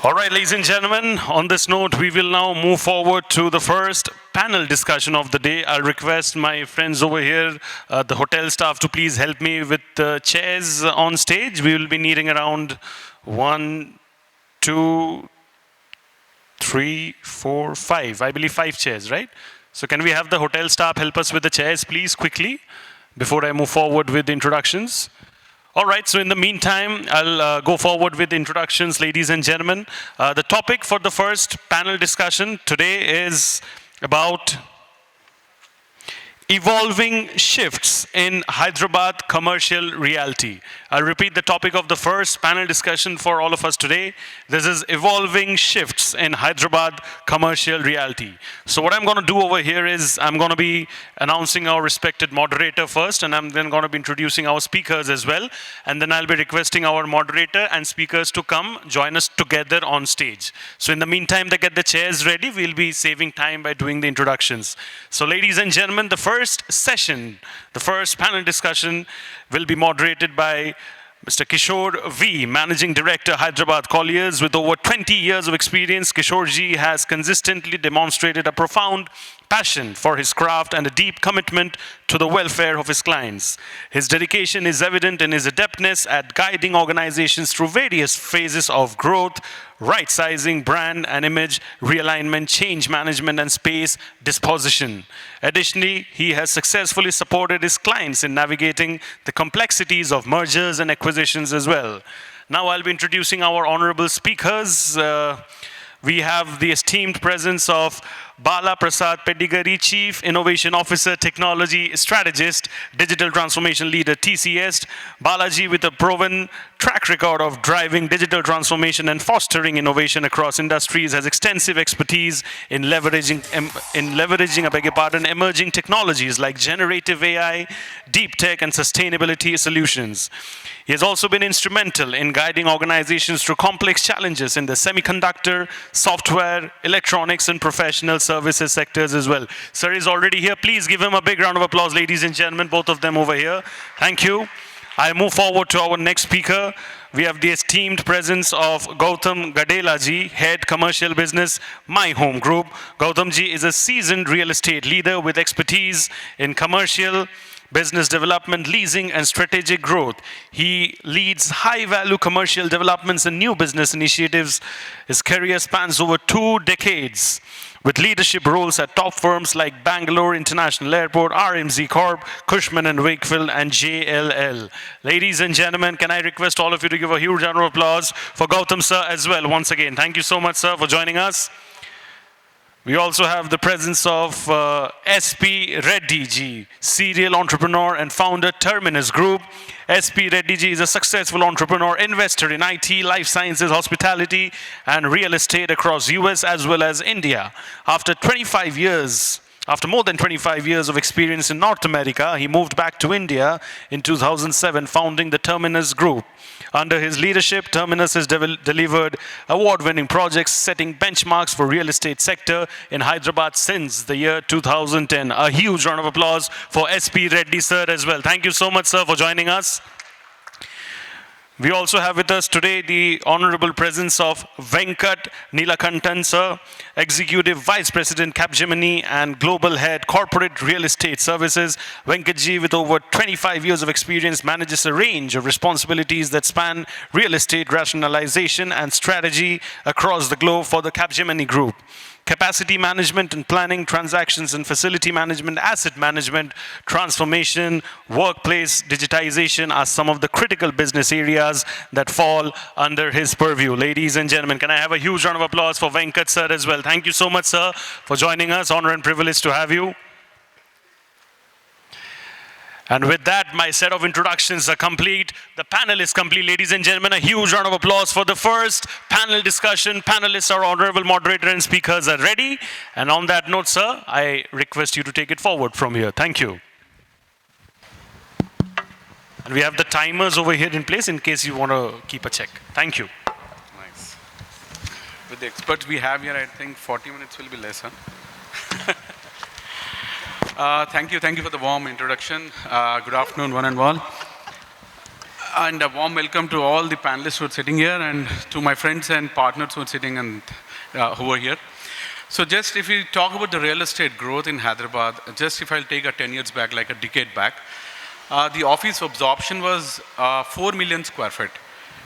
All right, ladies and gentlemen, on this note, we will now move forward to the first panel discussion of the day. I'll request my friends over here, the hotel staff, to please help me with the chairs on stage. We will be needing around 1, 2, 3, 4, 5. I believe 5 chairs, right? So can we have the hotel staff help us with the chairs, please, quickly, before I move forward with the introductions? All right, so in the meantime, I'll go forward with introductions, ladies and gentlemen. The topic for the first panel discussion today is about evolving shifts in Hyderabad commercial reality. I'll repeat the topic of the first panel discussion for all of us today. This is evolving shifts in Hyderabad commercial reality. So what I'm going to do over here is I'm going to be announcing our respected moderator first, and I'm then going to be introducing our speakers as well. And then I'll be requesting our moderator and speakers to come join us together on stage. So in the meantime, they get the chairs ready. We'll be saving time by doing the introductions. So ladies and gentlemen, the first session, the first panel discussion will be moderated by Mr. Kishore V, Managing Director, Hyderabad Colliers. With over 20 years of experience, Kishore Ji has consistently demonstrated a profound passion for his craft and a deep commitment to the welfare of his clients. His dedication is evident in his adeptness at guiding organizations through various phases of growth, right-sizing, brand and image, realignment, change management, and space disposition. Additionally, he has successfully supported his clients in navigating the complexities of mergers and acquisitions as well. Now I'll be introducing our honorable speakers. We have the esteemed presence of Bala, Prasad, Peddigari, Chief Innovation Officer, Technology Strategist, Digital Transformation Leader, TCS. Balaji, with a proven track record of driving digital transformation and fostering innovation across industries, has extensive expertise in leveraging, emerging technologies like generative AI, deep tech, and sustainability solutions. He has also been instrumental in guiding organizations through complex challenges in the semiconductor, software, electronics, and professional services sectors as well. Sir is already here. Please give him a big round of applause, ladies and gentlemen, both of them over here. Thank you. I move forward to our next speaker. We have the esteemed presence of Goutham Gedela ji, Head Commercial Business, My Home Group. Goutham ji is a seasoned real estate leader with expertise in commercial, business development, leasing, and strategic growth. He leads high-value commercial developments and new business initiatives. His career spans over 2 decades, with leadership roles at top firms like Bangalore International Airport, RMZ Corp, Cushman & Wakefield, and JLL. Ladies and gentlemen, can I request all of you to give a huge round of applause for Goutham sir as well once again. Thank you so much, sir, for joining us. We also have the presence of SP Reddy ji, serial entrepreneur and founder, Terminus Group. SP Reddy ji is a successful entrepreneur, investor in IT, life sciences, hospitality, and real estate across US as well as India. After more than 25 years of experience in North America, he moved back to India in 2007, founding the Terminus Group. Under his leadership, Terminus has delivered award-winning projects, setting benchmarks for real estate sector in Hyderabad since the year 2010. A huge round of applause for SP Reddy sir as well. Thank you so much, sir, for joining us. We also have with us today the honorable presence of Venkat Neelakant sir, Executive Vice President, Capgemini, and Global Head, Corporate Real Estate Services. Venkat ji, with over 25 years of experience, manages a range of responsibilities that span real estate rationalization and strategy across the globe for the Capgemini Group. Capacity management and planning, transactions and facility management, asset management, transformation, workplace digitization are some of the critical business areas that fall under his purview. Ladies and gentlemen, can I have a huge round of applause for Venkat sir as well. Thank you so much, sir, for joining us. Honor and privilege to have you. And with that, my set of introductions are complete. The panel is complete. Ladies and gentlemen, a huge round of applause for the first panel discussion. Panelists, our honorable moderator and speakers are ready. And on that note, sir, I request you to take it forward from here. Thank you. And we have the timers over here in place in case you want to keep a check. Thank you. Nice. With the experts we have here, I think 40 minutes will be less, huh? Thank you for the warm introduction. Good afternoon, one and all. And a warm welcome to all the panelists who are sitting here and to my friends and partners who are sitting and who are here. So just if we talk about the real estate growth in Hyderabad, just if I'll take a 10 years back, like a decade back, the office absorption was 4 million square feet.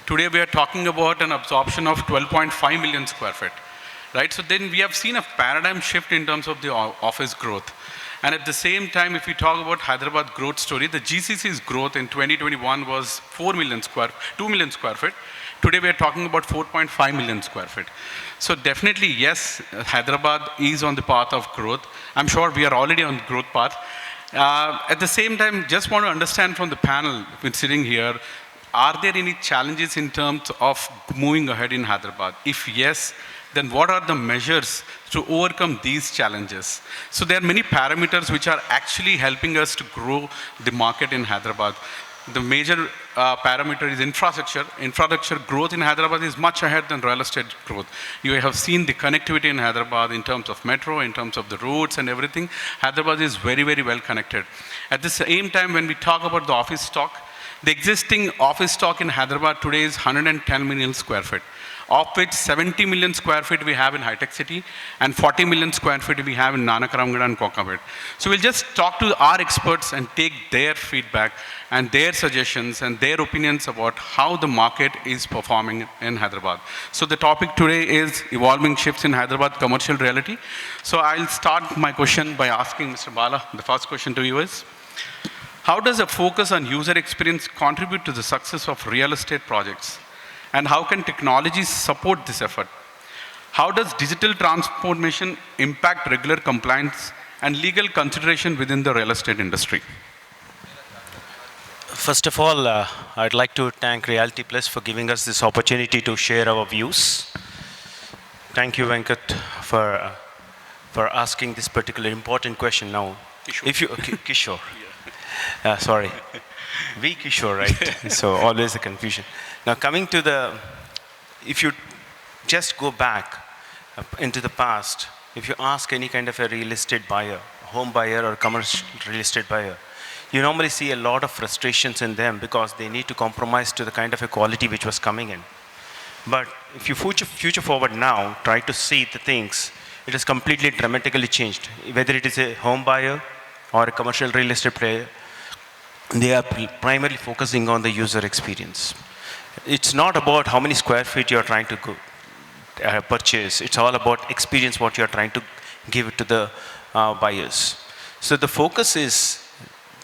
Today we are talking about an absorption of 12.5 million square feet, right? So then we have seen a paradigm shift in terms of the office growth. And at the same time, if we talk about Hyderabad growth story, the GCC's growth in 2021 was 2 million square feet. Today we are talking about 4.5 million square feet. So definitely, yes, Hyderabad is on the path of growth. I'm sure we are already on the growth path. At the same time, just want to understand from the panel with sitting here, are there any challenges in terms of moving ahead in Hyderabad? If yes, then what are the measures to overcome these challenges? So there are many parameters which are actually helping us to grow the market in Hyderabad. The major parameter is infrastructure. Infrastructure growth in Hyderabad is much ahead than real estate growth. You have seen the connectivity in Hyderabad in terms of metro, in terms of the roads and everything. Hyderabad is very, very well connected. At the same time, when we talk about the office stock, the existing office stock in Hyderabad today is 110 million square feet, of which 70 million square feet we have in High-Tech City and 40 million square feet we have in Nanakaramgada and Kokapet. So we'll just talk to our experts and take their feedback and their suggestions and their opinions about how the market is performing in Hyderabad. So the topic today is evolving shifts in Hyderabad commercial reality. So I'll start my question by asking Mr. Bala. The first question to you is, how does a focus on user experience contribute to the success of real estate projects? And how can technology support this effort? How does digital transformation impact regular compliance and legal consideration within the real estate industry? First of all, I'd like to thank Realty Plus for giving us this opportunity to share our views. Thank you, Venkat, for asking this particular important question. Now, Kishore. Sorry. We Kishore, right? So always a confusion. Now coming to if you just go back into the past, if you ask any kind of a real estate buyer, home buyer or commercial real estate buyer, you normally see a lot of frustrations in them because they need to compromise to the kind of a quality which was coming in. But if you future forward now, try to see the things, it has completely dramatically changed. Whether it is a home buyer or a commercial real estate player, they are primarily focusing on the user experience. It's not about how many square feet you're trying to purchase. It's all about experience, what you're trying to give to the buyers. So the focus is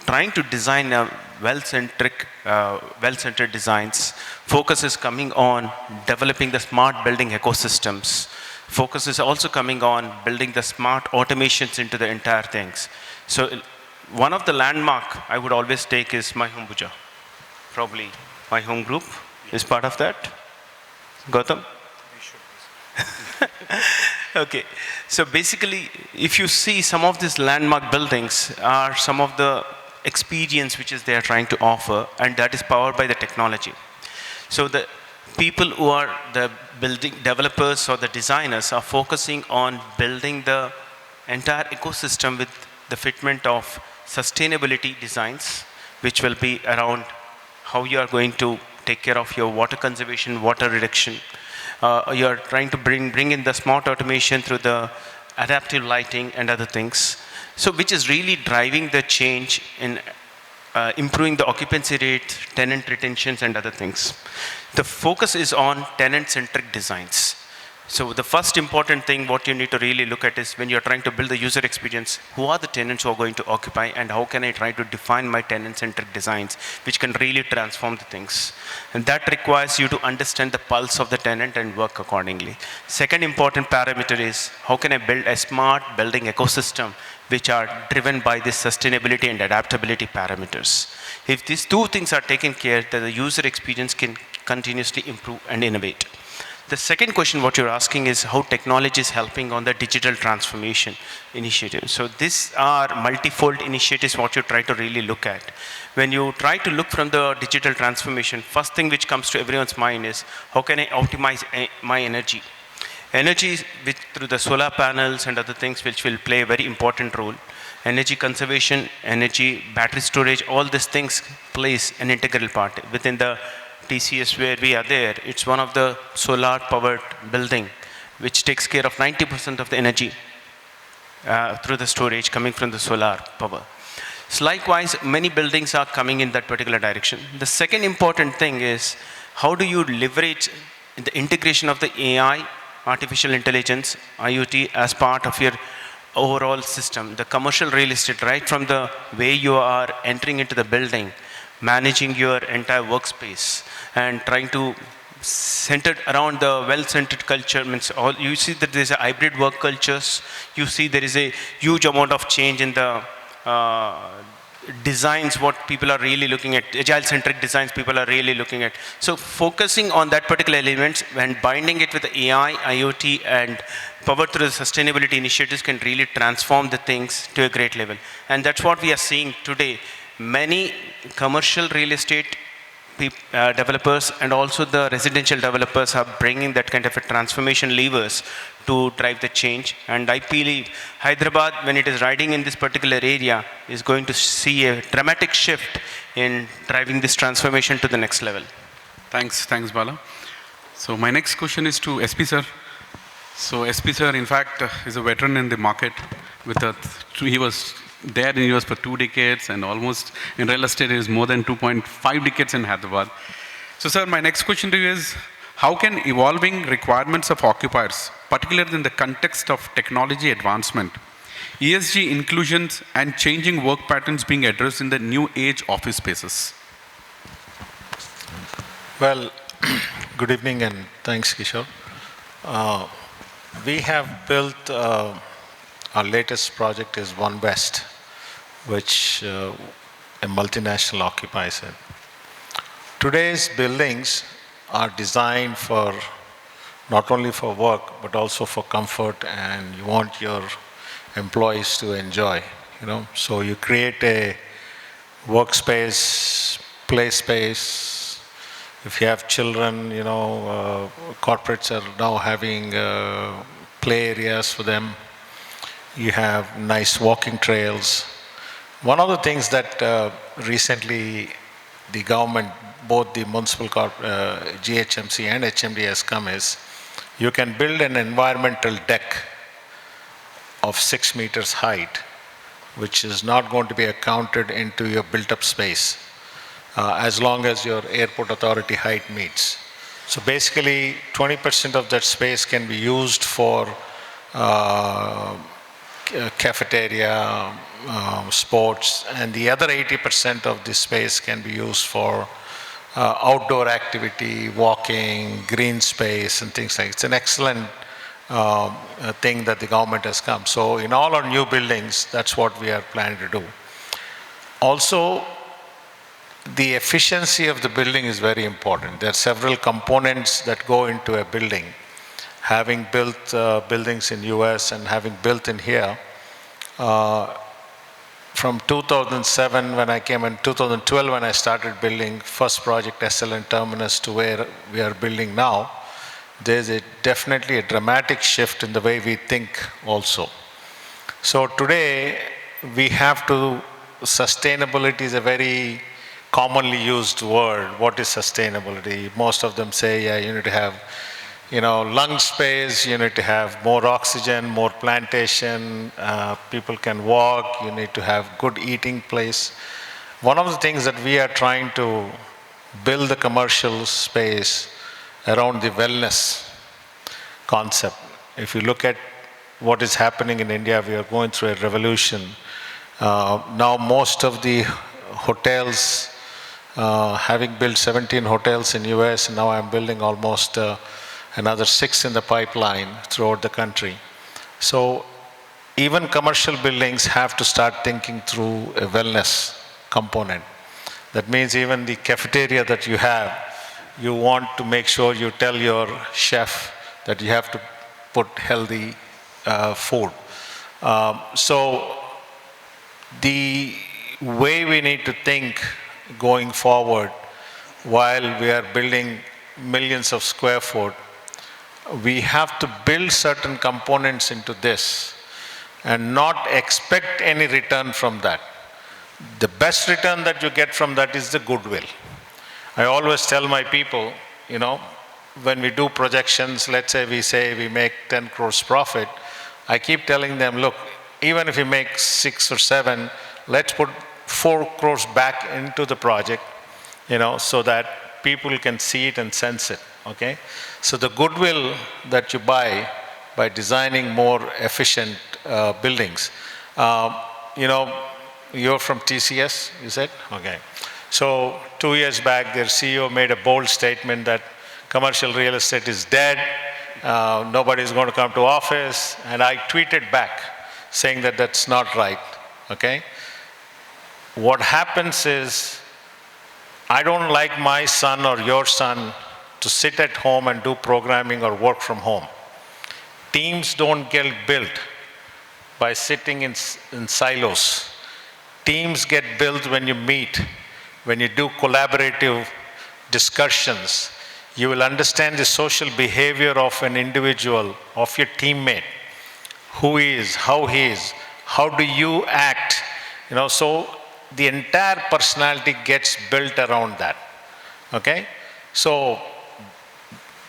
trying to design a well-centered designs. Focus is coming on developing the smart building ecosystems. Focus is also coming on building the smart automations into the entire things. So one of the landmark I would always take is My Home Puja. Probably My Home Group is part of that. Goutham? Okay. So basically, if you see some of these landmark buildings are some of the experience which is they are trying to offer, and that is powered by the technology. So the people who are the building developers or the designers are focusing on building the entire ecosystem with the fitment of sustainability designs, which will be around how you are going to take care of your water conservation, water reduction. You are trying to bring in the smart automation through the adaptive lighting and other things. So which is really driving the change in improving the occupancy rate, tenant retentions and other things. The focus is on tenant-centric designs. So the first important thing what you need to really look at is when you're trying to build the user experience, who are the tenants who are going to occupy and how can I try to define my tenant-centric designs which can really transform the things. And that requires you to understand the pulse of the tenant and work accordingly. Second important parameter is how can I build a smart building ecosystem which are driven by this sustainability and adaptability parameters. If these two things are taken care, then the user experience can continuously improve and innovate. The second question what you're asking is how technology is helping on the digital transformation initiative. So these are multifold initiatives what you try to really look at. When you try to look from the digital transformation, first thing which comes to everyone's mind is how can I optimize my energy? Energy through the solar panels and other things which will play a very important role. energy conservation, energy, battery storage, all these things plays an integral part. Within the TCS where we are there, it's one of the solar powered building which takes care of 90% of the energy through the storage coming from the solar power. So likewise, many buildings are coming in that particular direction. The second important thing is how do you leverage the integration of the AI, artificial intelligence, IoT as part of your overall system, the commercial real estate, right from the way you are entering into the building, managing your entire workspace and trying to centered around the well-centered culture. Means all, you see that there's a hybrid work cultures, you see there is a huge amount of change in the designs, what people are really looking at, agile-centric designs people are really looking at. So focusing on that particular elements and binding it with the AI, IoT and power through the sustainability initiatives can really transform the things to a great level. And that's what we are seeing today. Many commercial real estate developers and also the residential developers are bringing that kind of a transformation levers to drive the change. And I believe Hyderabad, when it is riding in this particular area, is going to see a dramatic shift in driving this transformation to the next level. Thanks, Bala. So my next question is to SP sir. So SP sir, in fact, is a veteran in the market. He was there in US for 2 decades and almost in real estate is more than 2.5 decades in Hyderabad. So sir, my next question to you is, how can evolving requirements of occupiers, particularly in the context of technology advancement, ESG inclusions and changing work patterns being addressed in the new age office spaces? Well, good evening and thanks, Kishore. We have built, our latest project is One West, which a multinational occupies it. Today's buildings are designed for not only for work but also for comfort, and you want your employees to enjoy, so you create a workspace, play space. If you have children, corporates are now having play areas for them. You have nice walking trails. One of the things that recently the government, both the municipal GHMC and HMD has come is, you can build an environmental deck of 6 meters height, which is not going to be accounted into your built-up space, as long as your airport authority height meets. So basically, 20% of that space can be used for cafeteria, sports, and the other 80% of this space can be used for outdoor activity, walking, green space, and things like that. It's an excellent thing that the government has come. So in all our new buildings, that's what we are planning to do. Also, the efficiency of the building is very important. There are several components that go into a building. Having built buildings in US and having built in here, from 2007 when I came in 2012 when I started building first project SLN Terminus to where we are building now, there's definitely a dramatic shift in the way we think also. So today we have to, sustainability is a very commonly used word. What is sustainability? Most of them say, yeah, you need to have lung space, you need to have more oxygen, more plantation, people can walk, you need to have good eating place. One of the things that we are trying to build the commercial space around the wellness concept. If you look at what is happening in India, we are going through a revolution. Now most of the hotels, having built 17 hotels in US, now I'm building almost another 6 in the pipeline throughout the country. So even commercial buildings have to start thinking through a wellness component. That means even the cafeteria that you have, you want to make sure you tell your chef that you have to put healthy food. So the way we need to think going forward, while we are building millions of square foot, we have to build certain components into this. and not expect any return from that. The best return that you get from that is the goodwill. I always tell my people, when we do projections, let's say we make 10 crores profit, I keep telling them, look, even if you make 6 or 7, let's put 4 crores back into the project, so that people can see it and sense it, okay? So the goodwill that you buy by designing more efficient buildings. You're from TCS, you said? Okay. So 2 years back, their CEO made a bold statement that commercial real estate is dead, nobody's going to come to office, and I tweeted back saying that that's not right, okay? What happens is, I don't like my son or your son to sit at home and do programming or work from home. Teams don't get built by sitting in silos. Teams get built when you meet, when you do collaborative discussions. You will understand the social behavior of an individual, of your teammate, who he is, how do you act, so the entire personality gets built around that, okay? So,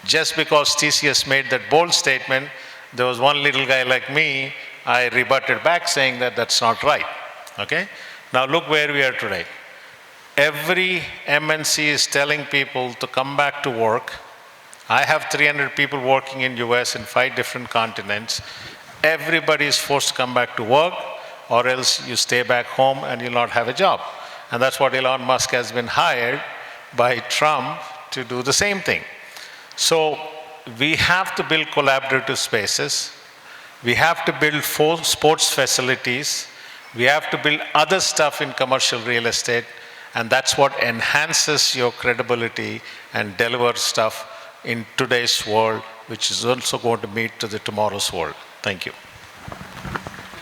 just because TCS made that bold statement, there was one little guy like me, I rebutted back saying that that's not right, okay? Now look where we are today. Every MNC is telling people to come back to work. I have 300 people working in US in 5 different continents. Everybody is forced to come back to work, or else you stay back home and you'll not have a job. And that's what Elon Musk has been hired by Trump to do the same thing. So we have to build collaborative spaces. We have to build sports facilities. We have to build other stuff in commercial real estate, and that's what enhances your credibility and delivers stuff in today's world, which is also going to meet to the tomorrow's world. Thank you.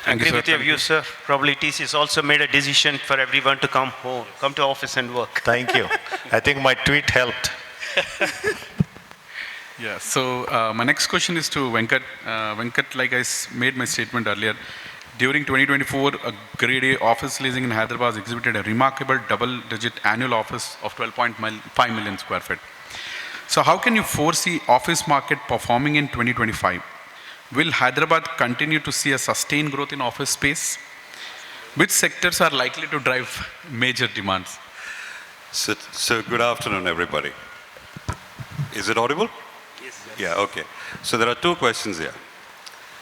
I agree with your view, sir. Probably TCS also made a decision for everyone to come home, come to office and work. Thank you. I think my tweet helped. Yeah, so my next question is to Venkat. Venkat, like I made my statement earlier, during 2024, a grade A office leasing in Hyderabad exhibited a remarkable double-digit annual office of 12.5 million square feet. So how can you foresee office market performing in 2025? Will Hyderabad continue to see a sustained growth in office space? Which sectors are likely to drive major demands? So good afternoon, everybody. Is it audible? Yes. Yeah, okay. So there are 2 questions here.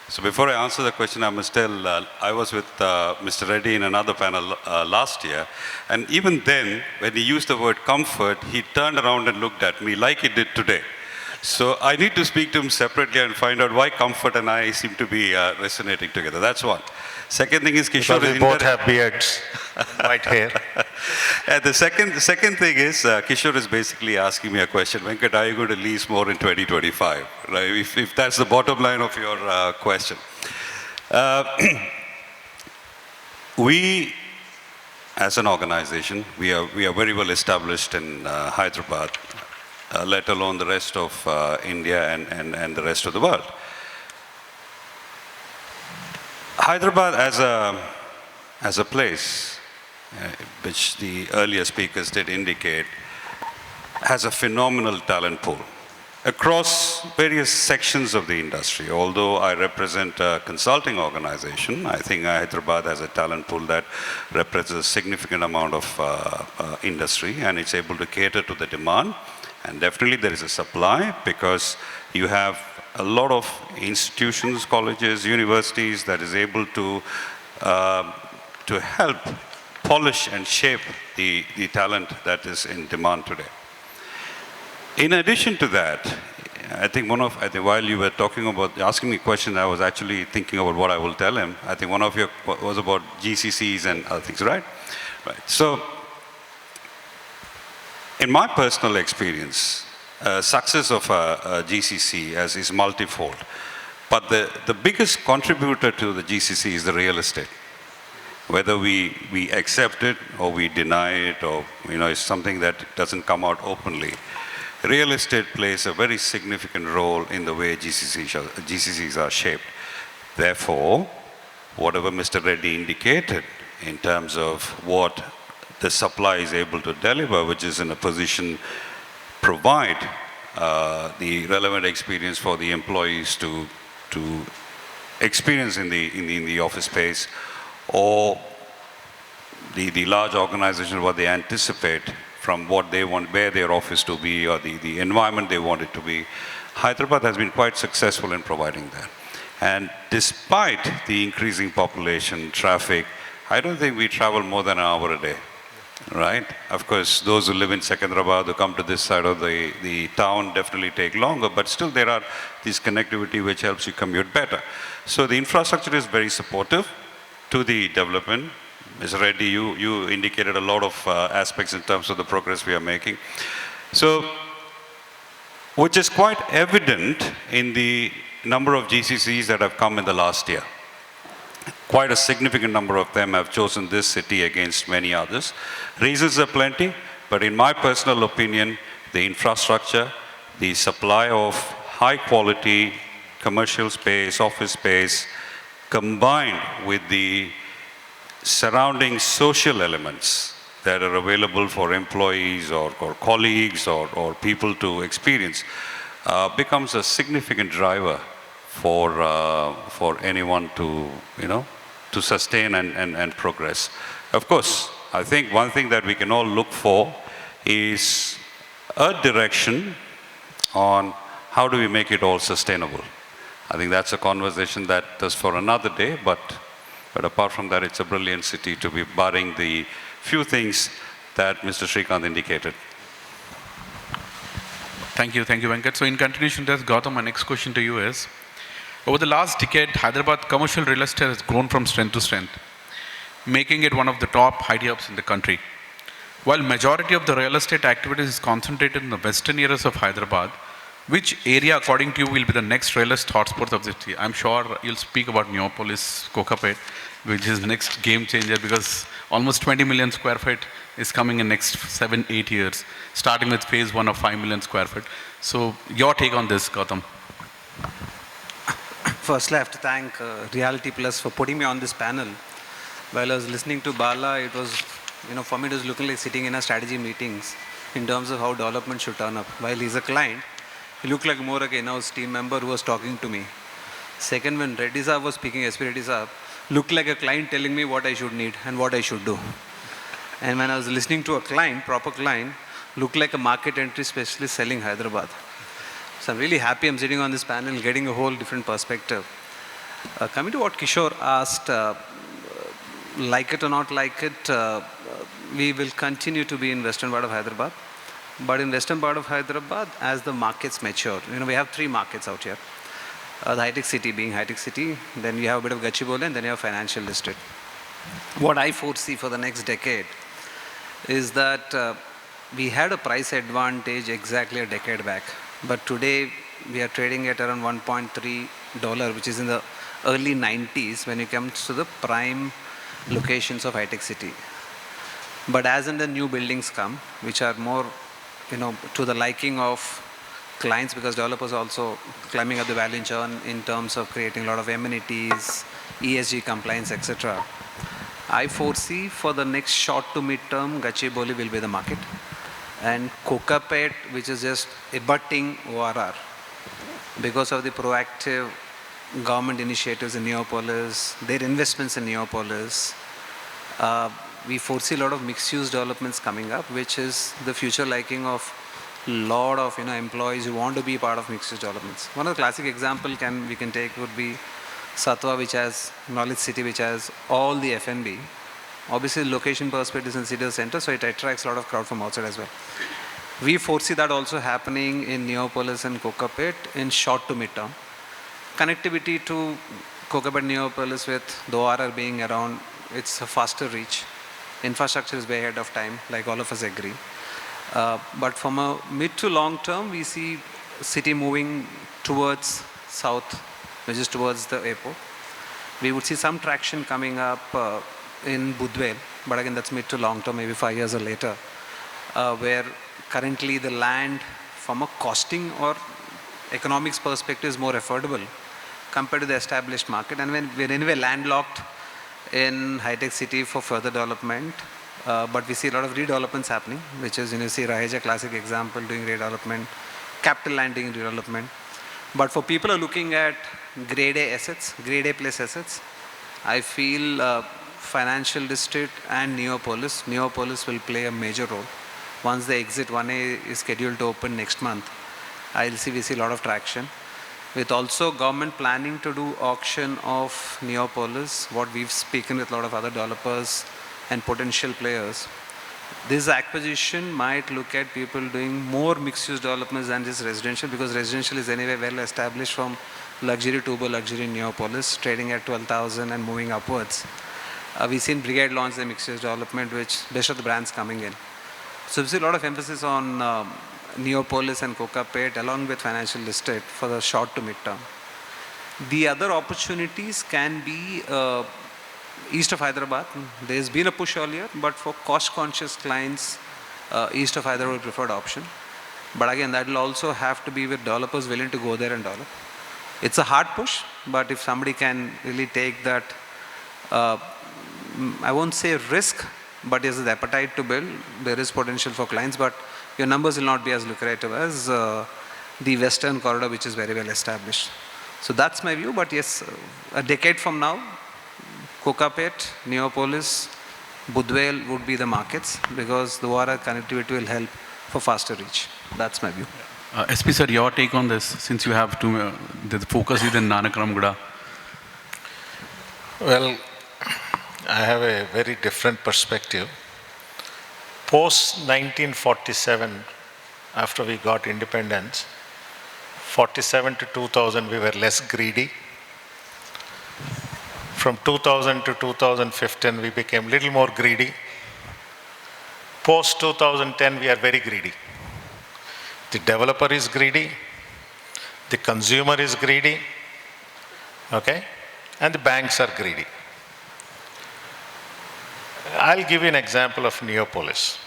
So before I answer the question, I must tell, I was with Mr. Reddy in another panel last year, and even then, when he used the word comfort, he turned around and looked at me like he did today. So I need to speak to him separately and find out why comfort and I seem to be resonating together. That's one. Second thing is Kishore. Because we both have beards, white hair. And the second thing is Kishore is basically asking me a question. Venkat, are you going to lease more in 2025? Right? If that's the bottom line of your question. We, as an organization, we are very well established in Hyderabad, let alone the rest of India and the rest of the world. Hyderabad as a place, which the earlier speakers did indicate, has a phenomenal talent pool across various sections of the industry. Although I represent a consulting organization, I think Hyderabad has a talent pool that represents a significant amount of industry, and it's able to cater to the demand. And definitely there is a supply, because you have a lot of institutions, colleges, universities that is able to help polish and shape the talent that is in demand today. In addition to that, I think while you were talking about asking me questions, I was actually thinking about what I will tell him. I think one of your was about GCCs and other things, right? Right. So, in my personal experience, success of a GCC is multifold. But the biggest contributor to the GCC is the real estate. Whether we accept it or we deny it, or it's something that doesn't come out openly. Real estate plays a very significant role in the way GCCs are shaped. Therefore, whatever Mr. Reddy indicated in terms of what the supply is able to deliver, which is in a position provide the relevant experience for the employees to experience in the office space, or the large organization, what they anticipate from what they want, where their office to be, or the environment they want it to be. Hyderabad has been quite successful in providing that. And despite the increasing population, traffic, I don't think we travel more than an hour a day, right? Of course, those who live in Secunderabad, who come to this side of the town, definitely take longer, but still there are this connectivity which helps you commute better. So the infrastructure is very supportive to the development. Mr. Reddy, you indicated a lot of aspects in terms of the progress we are making. So, which is quite evident in the number of GCCs that have come in the last year. Quite a significant number of them have chosen this city against many others. Reasons are plenty, but in my personal opinion, the infrastructure, the supply of high quality commercial space, office space, combined with the surrounding social elements that are available for employees or colleagues or people to experience becomes a significant driver for anyone to, to sustain and progress. Of course, I think one thing that we can all look for is a direction on how do we make it all sustainable. I think that's a conversation that is for another day, but apart from that, it's a brilliant city to be, barring the few things that Mr. Srikanth indicated. Thank you, Venkat. So in continuation to this, Goutham, my next question to you is, over the last decade, Hyderabad commercial real estate has grown from strength to strength, making it one of the top IT hubs in the country. While majority of the real estate activities is concentrated in the western areas of Hyderabad, which area, according to you, will be the next real estate hotspot of the city? I'm sure you'll speak about Neopolis, Kokapet, which is the next game changer, because almost 20 million square feet is coming in next 7-8 years, starting with phase 1 of 5 million square feet. So your take on this, Goutham? Firstly, I have to thank Reality Plus for putting me on this panel. While I was listening to Bala, it was, for me it was looking like sitting in a strategy meetings in terms of how development should turn up. While he's a client, he looked like more like a in-house team member who was talking to me. Second, when Reddy Saab was speaking, SP Reddy Saab, looked like a client telling me what I should need and what I should do. And when I was listening to a client, proper client, looked like a market entry specialist selling Hyderabad. So I'm really happy I'm sitting on this panel, getting a whole different perspective. Coming to what Kishore asked, like it or not like it, we will continue to be in western part of Hyderabad. But in western part of Hyderabad, as the markets mature, we have 3 markets out here. The high-tech city being high-tech city, then you have a bit of Gachibowli, and then you have financial district. What I foresee for the next decade is that we had a price advantage exactly a decade back. But today, we are trading at around $1.3, which is in the early 90s when it comes to the prime locations of high-tech city. But as in the new buildings come, which are more, to the liking of clients, because developers are also climbing up the value chain in terms of creating a lot of amenities, ESG compliance, etc. I foresee for the next short to mid-term, Gachibowli will be the market. And Kokapet, which is just abutting ORR, because of the proactive government initiatives in Neopolis, their investments in Neopolis, we foresee a lot of mixed-use developments coming up, which is the future liking of a lot of employees who want to be part of mixed-use developments. One of the classic example we can take would be Satwa, which has Knowledge City, which has all the F&B. Obviously, location perspective is in city center, so it attracts a lot of crowd from outside as well. We foresee that also happening in Neopolis and Kokapet in short to mid-term. Connectivity to Kokapet, Neopolis with the ORR being around, it's a faster reach. Infrastructure is way ahead of time, like all of us agree. But from a mid to long term, we see city moving towards south, which is towards the airport. We would see some traction coming up in Budvel, but again, that's mid to long term, maybe 5 years or later, where currently the land from a costing or economics perspective is more affordable. compared to the established market. And when we're anyway landlocked in high-tech city for further development, but we see a lot of redevelopments happening, which is, you see Raheja, classic example, doing redevelopment, Capital Land doing redevelopment. But for people who are looking at grade A assets, grade A plus assets, I feel Financial District and Neopolis will play a major role. Once the exit 1A is scheduled to open next month, we see a lot of traction. With also government planning to do auction of Neopolis, what we've spoken with a lot of other developers and potential players, this acquisition might look at people doing more mixed-use developments than just residential, because residential is anyway well established from luxury to luxury in Neopolis, trading at 12,000 and moving upwards. We've seen Brigade launch the mixed-use development, which best of the brands coming in. So we see a lot of emphasis on Neopolis and Kokapet along with Financial District for the short to mid-term. The other opportunities can be east of Hyderabad. There's been a push earlier, but for cost-conscious clients, east of Hyderabad is preferred option. But again, that will also have to be with developers willing to go there and develop. It's a hard push, but if somebody can really take that, I won't say risk, but there's the appetite to build, there is potential for clients, but your numbers will not be as lucrative as the western corridor, which is very well established. So that's my view, but yes, a decade from now, Kokapet, Neopolis, Budwell would be the markets, because the water connectivity will help for faster reach. That's my view. SP sir, your take on this, since you have to, the focus is in Nanakramguda. Well, I have a very different perspective. Post 1947, after we got independence, 47 to 2000 we were less greedy. From 2000 to 2015 we became little more greedy. Post 2010 we are very greedy. The developer is greedy, the consumer is greedy, okay, and the banks are greedy. I'll give you an example of Neopolis.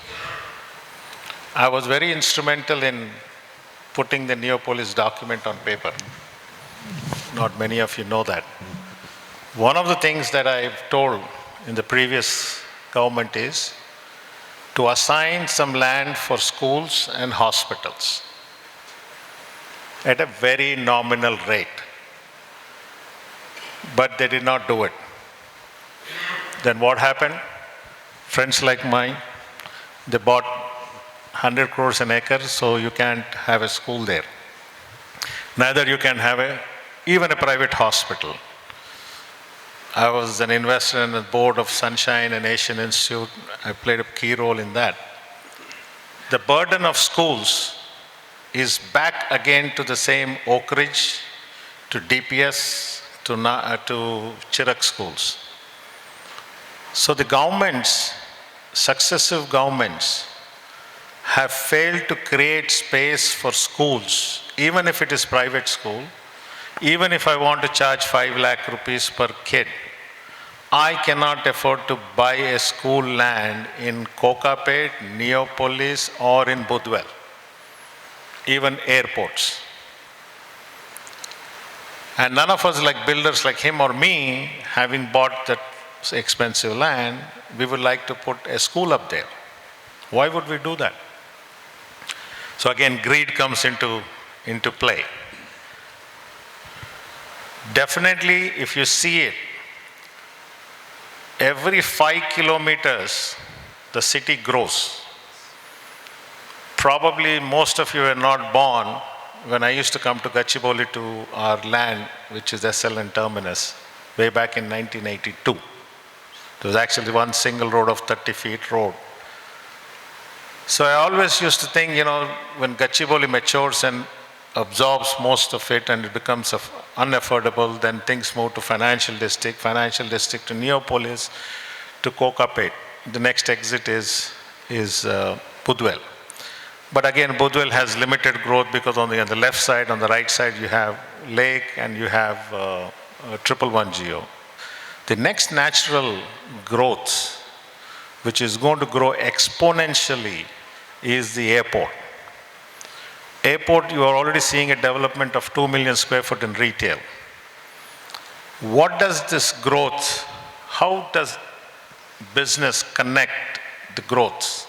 I was very instrumental in putting the Neopolis document on paper. Not many of you know that. One of the things that I've told in the previous government is to assign some land for schools and hospitals at a very nominal rate. But they did not do it. Then what happened? Friends like mine, they bought 100 crores an acre, so you can't have a school there. Neither you can have even a private hospital. I was an investor in the board of Sunshine and Asian Institute. I played a key role in that. The burden of schools is back again to the same Oak Ridge, to DPS, to Chirac schools. So the governments, successive governments, have failed to create space for schools, even if it is private school. Even if I want to charge 5 lakh rupees per kid, I cannot afford to buy a school land in Kokapet, Neopolis, or in Budwell, even airports. And none of us, like builders like him or me, having bought that expensive land, we would like to put a school up there. Why would we do that? So again, greed comes into play. Definitely, if you see it, every 5 kilometers, the city grows. Probably most of you were not born when I used to come to Gachibowli to our land, which is SL and Terminus, way back in 1982. There was actually one single road of 30 feet road. So I always used to think, when Gachibowli matures and absorbs most of it and it becomes unaffordable, then things move to Financial District to Neopolis, to Kokapet. The next exit is Budwell. But again, Budwell has limited growth because on the left side, on the right side, you have lake and you have 111 Geo. The next natural growth, which is going to grow exponentially, is the airport. Airport, you are already seeing a development of 2 million square foot in retail. what does this growth, how does business connect the growth?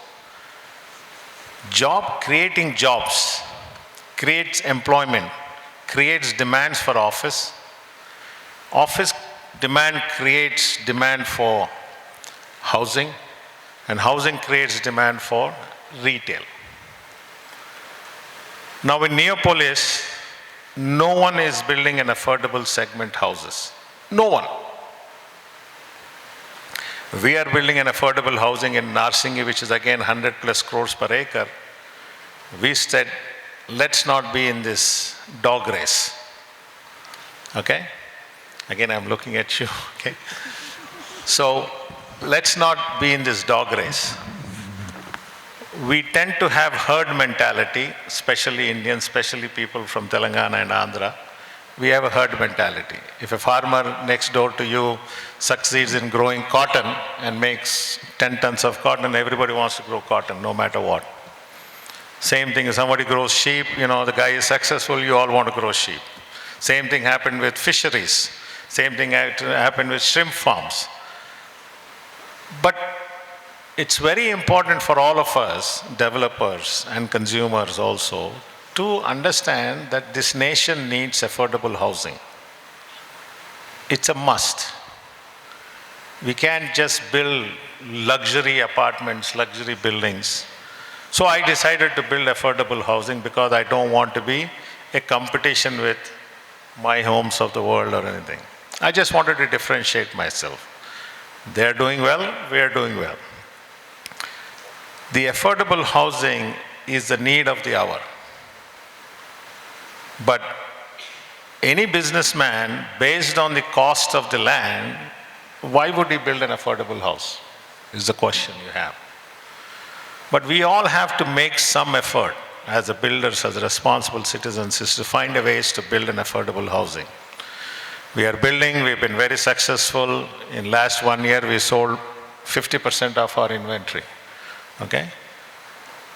Creating jobs, creates employment, creates demands for office. Office demand creates demand for housing, and housing creates demand for retail. Now in Neopolis, no one is building an affordable segment houses. No one. We are building an affordable housing in Narsingi, which is again 100 plus crores per acre. We said, let's not be in this dog race. Okay? Again, I'm looking at you, okay? So, let's not be in this dog race. We tend to have herd mentality, especially Indians, especially people from Telangana and Andhra. We have a herd mentality. If a farmer next door to you succeeds in growing cotton and makes 10 tons of cotton, everybody wants to grow cotton, no matter what. Same thing, if somebody grows sheep, the guy is successful, you all want to grow sheep. Same thing happened with fisheries. Same thing happened with shrimp farms. But it's very important for all of us, developers and consumers also, to understand that this nation needs affordable housing. It's a must. We can't just build luxury apartments, luxury buildings. So I decided to build affordable housing because I don't want to be a competition with my homes of the world or anything. I just wanted to differentiate myself. They're doing well, we're doing well. The affordable housing is the need of the hour. But any businessman, based on the cost of the land, why would he build an affordable house? Is the question you have. But we all have to make some effort as builders, as responsible citizens, is to find a ways to build an affordable housing. We are building, we've been very successful. In last 1 year, we sold 50% of our inventory. Okay?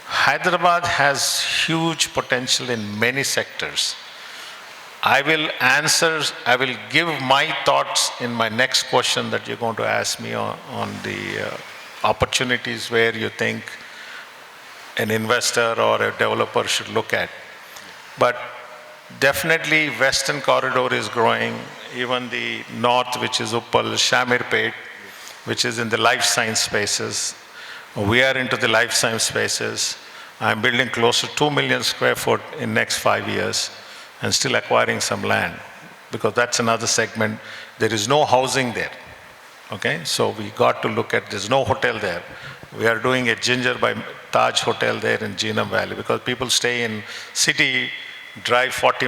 Hyderabad has huge potential in many sectors. I will give my thoughts in my next question that you're going to ask me on the opportunities where you think an investor or a developer should look at. But definitely Western Corridor is growing, even the North, which is Uppal, Shamirpet, which is in the life science spaces. We are into the life science spaces. I'm building close to 2 million square foot in next 5 years and still acquiring some land because that's another segment. There is no housing there. Okay, so we got to look at, there's no hotel there. We are doing a Ginger by Taj hotel there in Geenam Valley because people stay in city, drive 40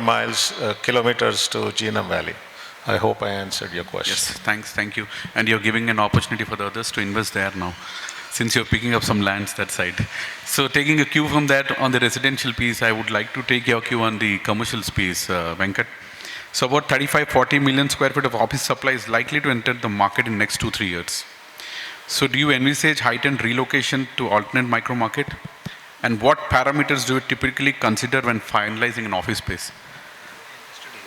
kilometers to Geenam Valley. I hope I answered your question. Yes, thanks, thank you. And you're giving an opportunity for the others to invest there now, since you're picking up some lands that side. So taking a cue from that on the residential piece, I would like to take your cue on the commercial piece, Venkat. So about 35-40 million square feet of office supply is likely to enter the market in next 2-3 years. So do you envisage heightened relocation to alternate micro market? And what parameters do you typically consider when finalizing an office space?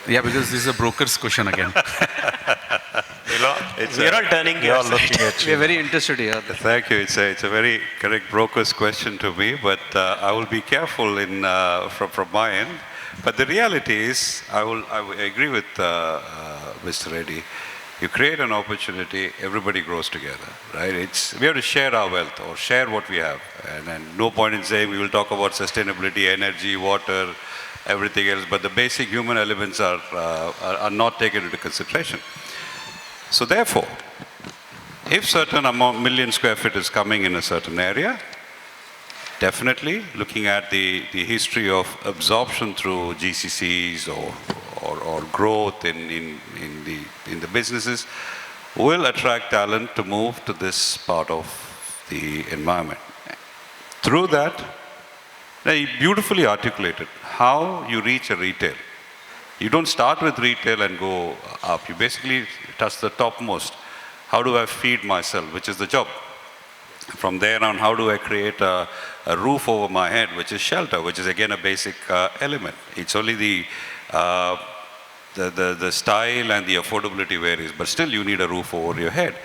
Yeah, because this is a broker's question again. We're all turning We're all looking at you. We are very interested here. Thank you. It's a very correct broker's question to me, but I will be careful from my end. But the reality is, I agree with Mr. Reddy. You create an opportunity, everybody grows together, right? We have to share our wealth or share what we have. And no point in saying we will talk about sustainability, energy, water, everything else, but the basic human elements are not taken into consideration. So therefore, if certain million square feet is coming in a certain area, definitely looking at the history of absorption through GCCs or growth in the businesses will attract talent to move to this part of the environment. Through that, they beautifully articulated how you reach a retail. You don't start with retail and go up. You basically touch the topmost. How do I feed myself, which is the job? From there on, how do I create a roof over my head, which is shelter, which is again a basic element. It's only the the style and the affordability varies, but still you need a roof over your head.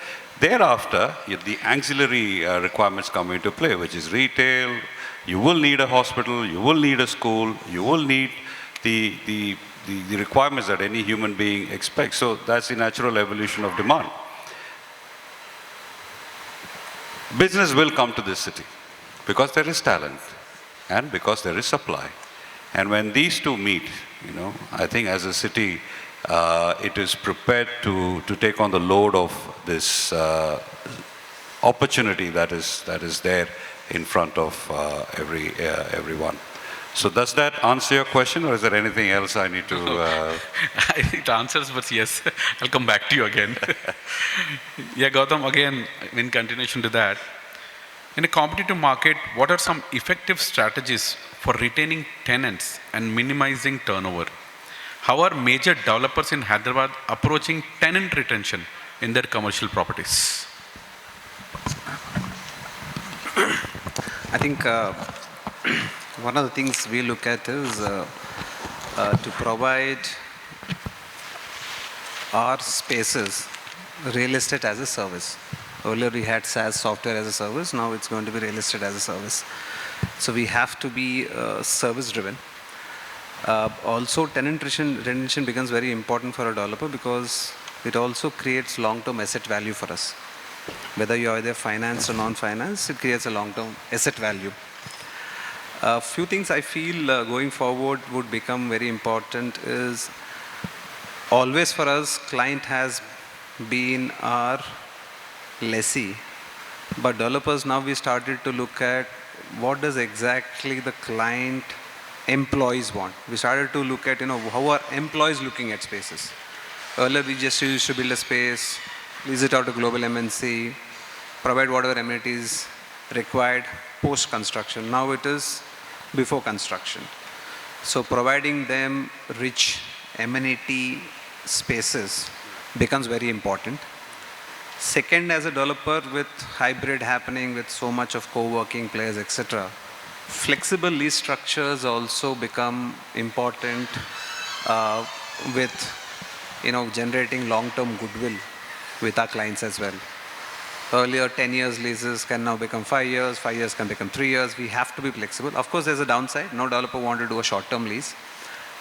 Thereafter, the ancillary requirements come into play, which is retail. You will need a hospital, you will need a school, you will need the requirements that any human being expects. So that's the natural evolution of demand. Business will come to this city because there is talent and because there is supply. And when these two meet, I think as a city, it is prepared to take on the load of this opportunity that is there in front of everyone. So does that answer your question, or is there anything else I need to? It answers, but yes, I'll come back to you again. Yeah, Goutham, again, in continuation to that, in a competitive market, what are some effective strategies for retaining tenants and minimizing turnover? How are major developers in Hyderabad approaching tenant retention in their commercial properties? I think one of the things we look at is to provide our spaces real estate as a service. Earlier we had SaaS, software as a service. Now it's going to be real estate as a service. So we have to be service driven. Also, tenant retention becomes very important for a developer because it also creates long-term asset value for us. Whether you are either finance or non-finance, it creates a long-term asset value. A few things I feel going forward would become very important is always for us, client has been our lessee. But developers, now we started to look at what does exactly the client employees want. We started to look at, how are employees looking at spaces. Earlier we just used to build a space, lease it out to global MNC, provide whatever amenities required post-construction. Now it is before construction. So providing them rich amenity spaces becomes very important. Second, as a developer with hybrid happening, with so much of co-working players, etc., flexible lease structures also become important with generating long-term goodwill with our clients as well. Earlier 10 years leases can now become 5 years, 5 years can become 3 years. We have to be flexible. Of course, there's a downside. No developer wants to do a short-term lease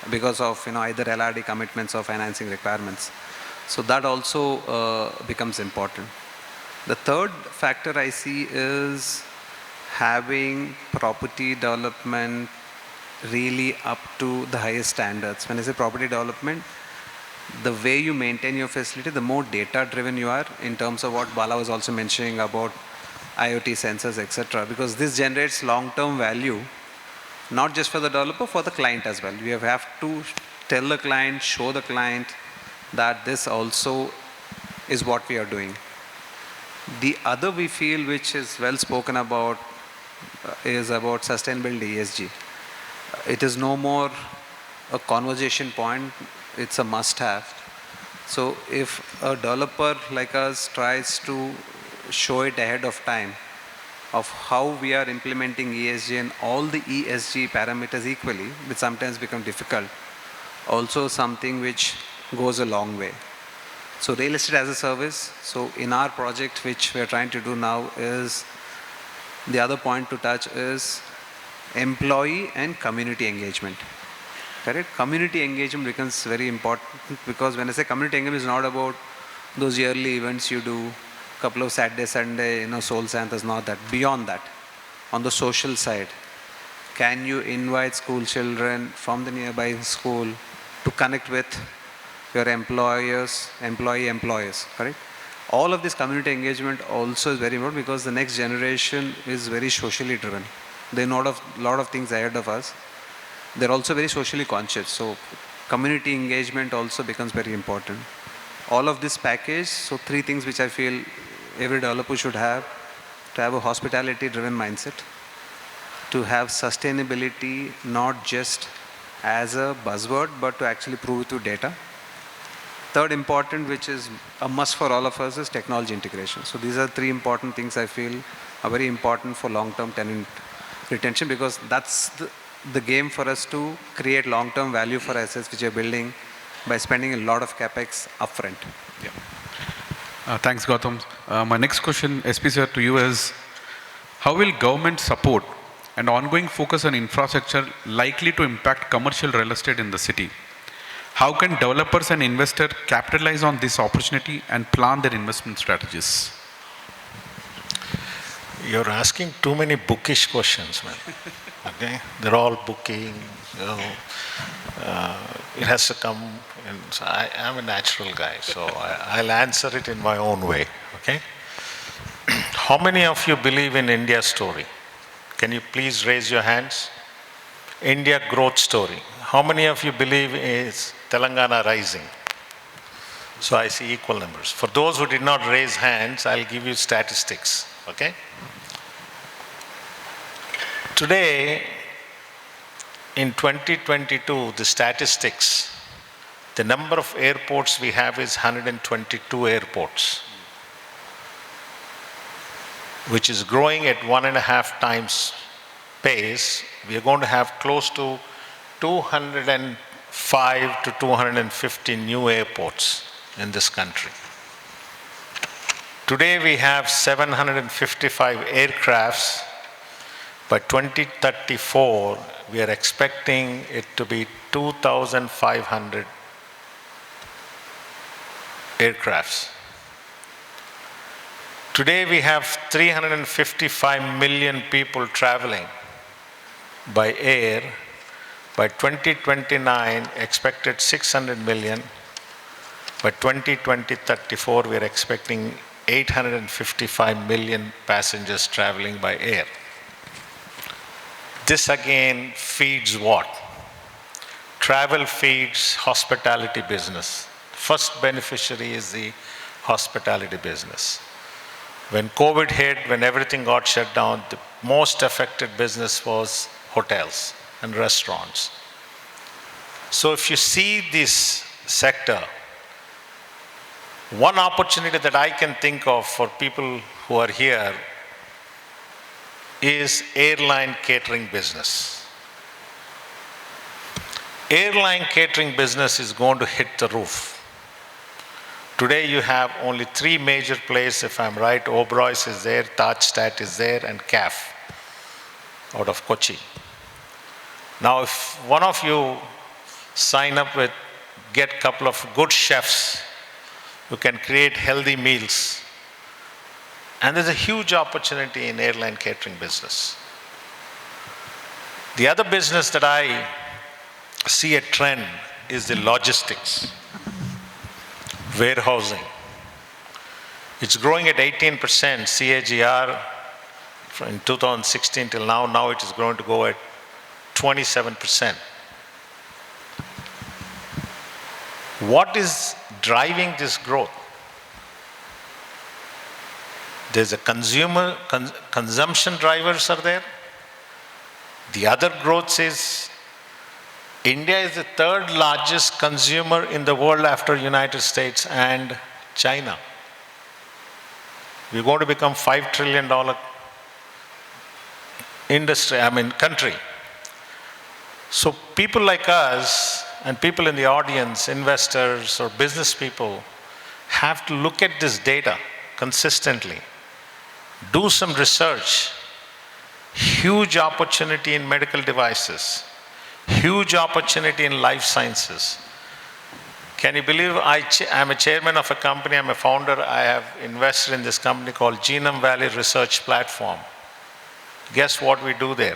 because of either LRD commitments or financing requirements. So that also becomes important. The third factor I see is having property development really up to the highest standards. When I say property development, the way you maintain your facility, the more data driven you are in terms of what Bala was also mentioning about IoT sensors, etc. Because this generates long-term value, not just for the developer, for the client as well. We have to tell the client, show the client that this also is what we are doing. The other we feel, which is well spoken about, is about sustainability, ESG. It is no more a conversation point, it's a must-have. So if a developer like us tries to show it ahead of time of how we are implementing ESG and all the ESG parameters equally, which sometimes become difficult, also something which goes a long way. So real estate as a service. So in our project, which we are trying to do now, is the other point to touch is employee and community engagement. Correct? Community engagement becomes very important because when I say community engagement, it's not about those yearly events you do, couple of Saturday, Sunday, Soul Santas, not that. Beyond that, on the social side, can you invite school children from the nearby school to connect with your employers, employees, correct? All of this community engagement also is very important because the next generation is very socially driven. They know a lot of things ahead of us. They're also very socially conscious. So community engagement also becomes very important. All of this package, so 3 things which I feel every developer should have: to have a hospitality driven mindset, to have sustainability not just as a buzzword, but to actually prove it through data. Third important, which is a must for all of us, is technology integration. So these are 3 important things I feel are very important for long-term tenant retention, because that's the game for us to create long-term value for assets which are building by spending a lot of capex upfront. Thanks, Gautam. My next question, SP sir, to you is, how will government support and ongoing focus on infrastructure likely to impact commercial real estate in the city? How can developers and investors capitalize on this opportunity and plan their investment strategies? You're asking too many bookish questions, man. Okay? They're all booking, you know, it has to come, and so I'm a natural guy, so I'll answer it in my own way, okay? How many of you believe in India's story? Can you please raise your hands? India growth story. How many of you believe is Telangana rising? So I see equal numbers. For those who did not raise hands, I'll give you statistics, okay? Today, in 2022, the statistics, the number of airports we have is 122 airports, which is growing at 1.5 times pace. We are going to have close to 205 to 250 new airports in this country. Today we have 755 aircrafts. By 2034, we are expecting it to be 2,500 aircrafts. Today we have 355 million people traveling by air. By 2029, expected 600 million. By 2034, we are expecting 855 million passengers traveling by air. This again feeds what? Travel feeds hospitality business. First beneficiary is the hospitality business. When COVID hit, when everything got shut down, the most affected business was hotels and restaurants. So if you see this sector, one opportunity that I can think of for people who are here is airline catering business. Airline catering business is going to hit the roof. Today you have only 3 major players, if I'm right. Oberoi's is there, Tajstat is there, and CAF out of Kochi. Now if one of you sign up with, get a couple of good chefs who can create healthy meals, and there's a huge opportunity in airline catering business. The other business that I see a trend is the logistics, warehousing. It's growing at 18% CAGR in 2016 till now. Now it is going to go at 27%. What is driving this growth? There's a consumption drivers are there. The other growth is India is the 3rd largest consumer in the world after United States and China. We're going to become $5 trillion country. So people like us and people in the audience, investors or business people, have to look at this data consistently. Do some research. Huge opportunity in medical devices. Huge opportunity in life sciences. Can you believe I'm a chairman of a company, I'm a founder, I have invested in this company called Genome Valley Research Platform. Guess what we do there?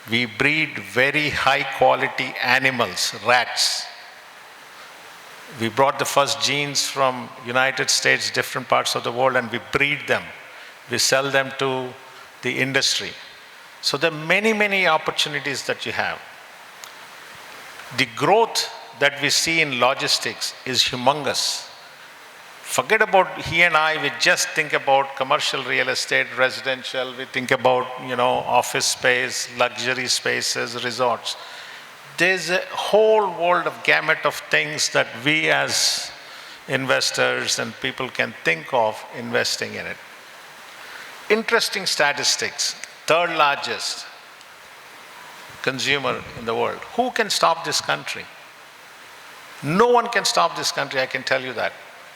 We breed very high quality animals, rats. We brought the first genes from United States, different parts of the world, and we breed them. We sell them to the industry. So there are many, many opportunities that you have. The growth that we see in logistics is humongous. Forget about he and I, we just think about commercial real estate, residential, we think about, office space, luxury spaces, resorts. There's a whole world of gamut of things that we as investors and people can think of investing in it. Interesting statistics, 3rd largest consumer in the world. Who can stop this country? No one can stop this country, I can tell you that.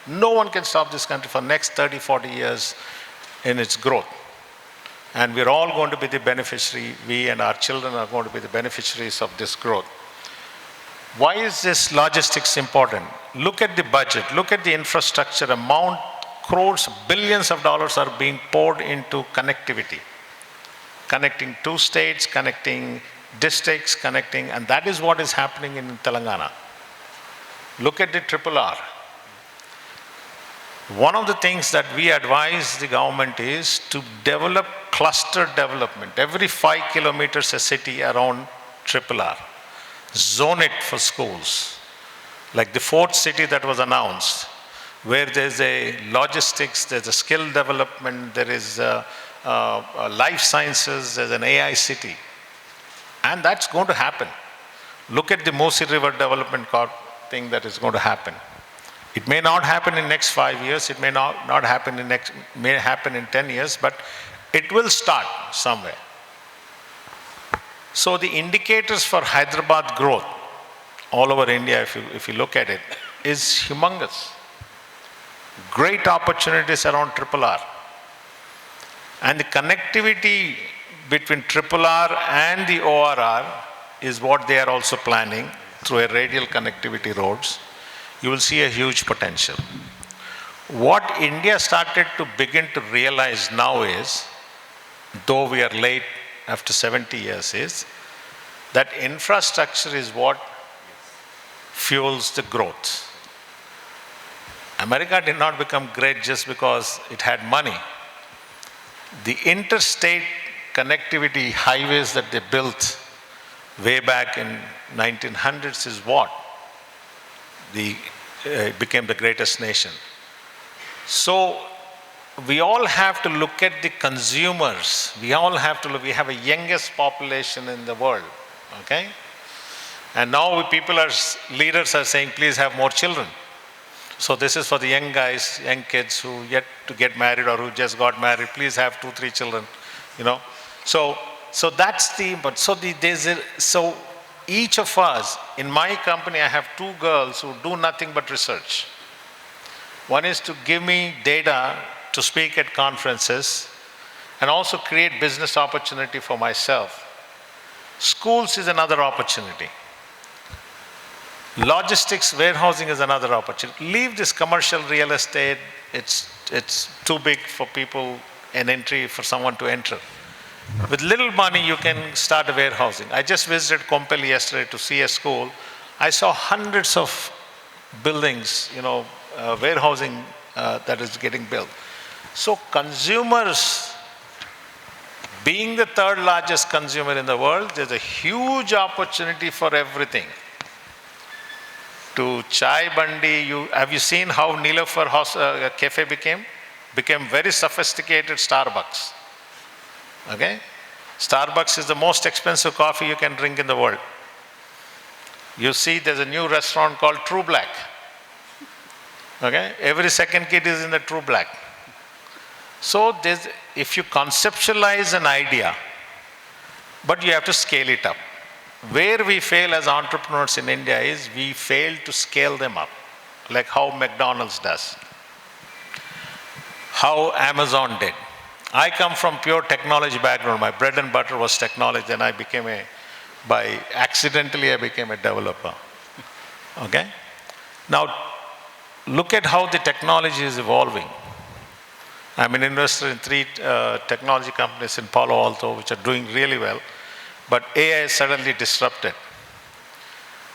No one can stop this country for next 30, 40 years in its growth. And we're all going to be the beneficiary, we and our children are going to be the beneficiaries of this growth. Why is this logistics important? Look at the budget, look at the infrastructure amount, crores, billions of dollars are being poured into connectivity. Connecting two states, connecting districts, and that is what is happening in Telangana. Look at the triple R. One of the things that we advise the government is to develop cluster development. Every 5 kilometers a city around triple R. Zone it for schools. Like the fourth city that was announced, where there's a logistics, there's a skill development, there is a life sciences, there's an AI city. And that's going to happen. Look at the Musi River Development Corp thing that is going to happen. It may not happen in next 5 years, it may not happen may happen in 10 years, but it will start somewhere. So the indicators for Hyderabad growth all over India, if you look at it, is humongous. Great opportunities around triple R. And the connectivity between triple R and the ORR is what they are also planning through a radial connectivity roads. You will see a huge potential. What India started to begin to realize now is, though we are late after 70 years, is that infrastructure is what fuels the growth. America did not become great just because it had money. The interstate connectivity highways that they built way back in 1900s is what became the greatest nation. So we all have to look at the consumers. We all have to look. We have a youngest population in the world, okay? And now leaders are saying, please have more children. So this is for the young guys, young kids who yet to get married or who just got married. Please have 2, 3 children, you know. So that's so each of us, in my company, I have 2 girls who do nothing but research. One is to give me data to speak at conferences and also create business opportunity for myself. Schools is another opportunity. Logistics, warehousing is another opportunity. Leave this commercial real estate, it's too big for people, for someone to enter. With little money, you can start a warehousing. I just visited Kompally yesterday to see a school. I saw hundreds of buildings, warehousing that is getting built. So consumers, being the 3rd largest consumer in the world, there's a huge opportunity for everything. To Chai Bandi, have you seen how Neelakant cafe became? Became very sophisticated Starbucks. Okay? Starbucks is the most expensive coffee you can drink in the world. You see there's a new restaurant called True Black. Okay? Every second kid is in the True Black. So if you conceptualize an idea, but you have to scale it up. Where we fail as entrepreneurs in India is we fail to scale them up, like how McDonald's does, how Amazon did. I come from pure technology background. My bread and butter was technology. Then accidentally I became a developer. Okay? Now, look at how the technology is evolving. I'm an investor in 3 technology companies in Palo Alto, which are doing really well. But AI is suddenly disrupted.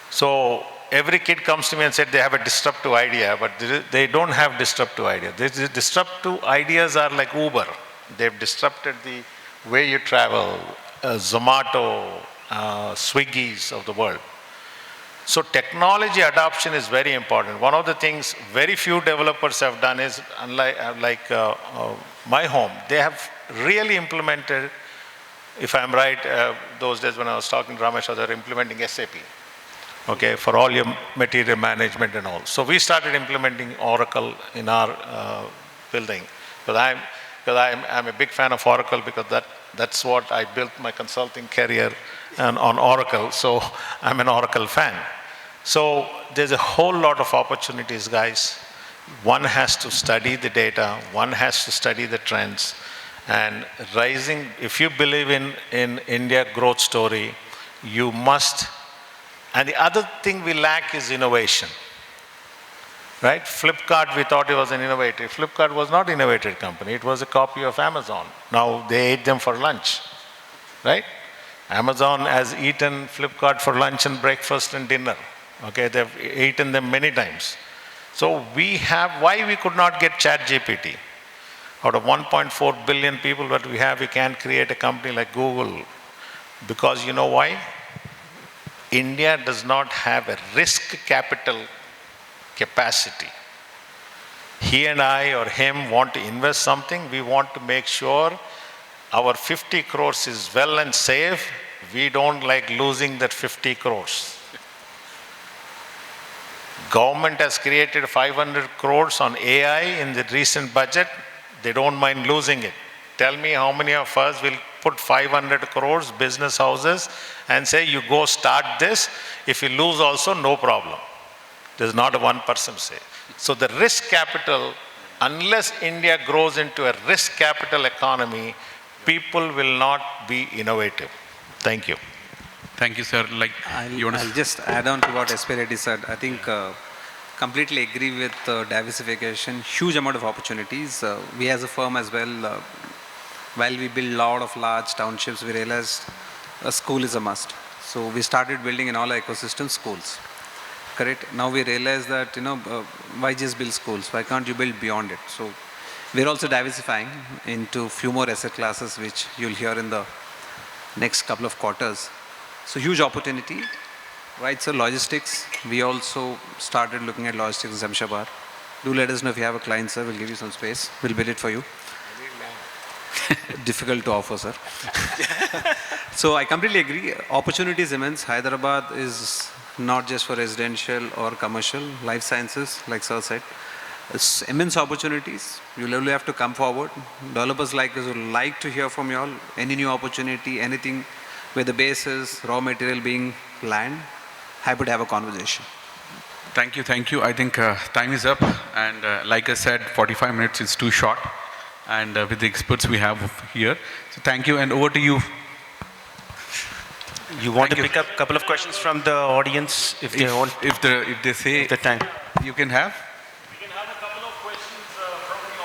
So every kid comes to me and said they have a disruptive idea, but they don't have disruptive ideas. These disruptive ideas are like Uber. They've disrupted the way you travel, Zomato, Swiggies of the world. So technology adoption is very important. One of the things very few developers have done is, unlike my home, they have really implemented, if I'm right, those days when I was talking to Ramesh, they were implementing SAP, okay, for all your material management and all. So we started implementing Oracle in our building. Because I'm a big fan of Oracle because that's what I built my consulting career on Oracle. So I'm an Oracle fan. So there's a whole lot of opportunities, guys. One has to study the data, one has to study the trends, and rising, if you believe in India growth story, you must, and the other thing we lack is innovation. Right? Flipkart, we thought it was an innovative. Flipkart was not an innovative company. It was a copy of Amazon. Now they ate them for lunch. Right? Amazon has eaten Flipkart for lunch and breakfast and dinner. Okay, they've eaten them many times. So we have, why we could not get ChatGPT? Out of 1.4 billion people that we have, we can't create a company like Google. Because you know why? India does not have a risk capital capacity. He and I or him want to invest something, we want to make sure our 50 crores is well and safe. We don't like losing that 50 crores. Government has created 500 crores on AI in the recent budget. They don't mind losing it. Tell me how many of us will put 500 crores, business houses, and say, you go start this. If you lose also, no problem. There's not a one person say. So the risk capital, unless India grows into a risk capital economy, people will not be innovative. Thank you. Thank you, sir. I'll just add on to what S.P. Reddy said. I think completely agree with diversification. Huge amount of opportunities. We as a firm as well, while we build a lot of large townships, we realized a school is a must. So we started building in all our ecosystem schools. Correct? Now we realize that, why just build schools? Why can't you build beyond it? So we're also diversifying into few more asset classes, which you'll hear in the next couple of quarters. So huge opportunity, right? So logistics, we also started looking at logistics in Samshabad. Do let us know if you have a client, sir. We'll give you some space. We'll build it for you. Difficult to offer, sir. So I completely agree. Opportunity is immense. Hyderabad is not just for residential or commercial, life sciences, like sir said. It's immense opportunities. You'll only have to come forward. Developers like us would like to hear from you all. Any new opportunity, anything where the base is raw material being land, happy to have a conversation. Thank you, thank you. I think time is up, and like I said, 45 minutes is too short, and with the experts we have here. So thank you, and over to you. You want to pick up a couple of questions from the audience if they want? If they say the time. You can have. We can have a couple of questions from the